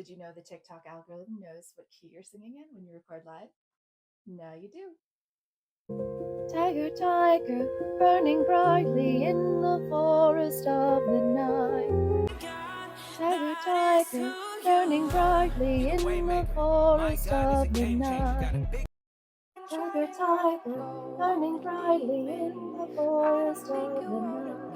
Did you know the TikTok algorithm knows what key you're singing in when you record live? Now you do. Tiger, tiger, burning brightly in the forest of the night. Tiger, tiger, burning brightly in the forest of the night. Tiger, tiger, burning brightly in the forest of the night.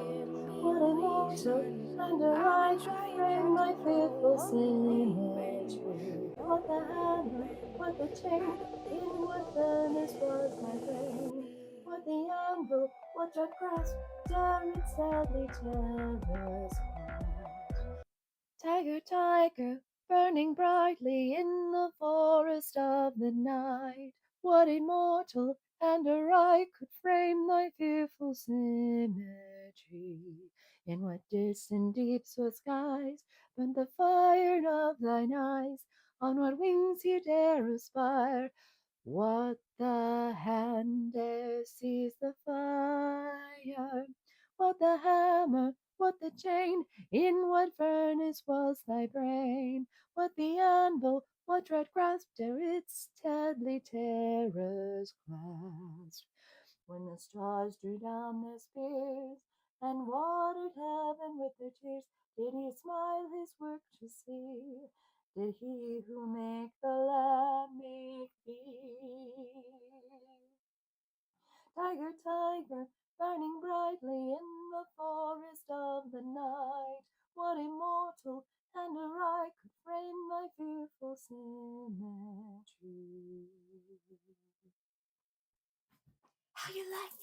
What immortal thunder I could frame my fearful symmetry. What the hammer, what the chain, in what furnace was my brain? What the anvil, what your grasp, dare its deadly terrors quell? Tiger, tiger, burning brightly in the forest of the night. What immortal hand or eye could frame thy fearful symmetry? In what distant deeps or skies burnt the fire of thine eyes? On what wings you dare aspire? What the hand dare seize the fire? What the hammer? What the chain? In what furnace was thy brain? What the anvil? What dread grasp dare its deadly terrors clasp? When the stars drew down their spears and watered heaven with their tears, did he smile his work to see? Did he who make the lamb make thee? Tiger, tiger, burning brightly in the forest of the night, what immortal hand or eye could frame thy fearful symmetry? How you like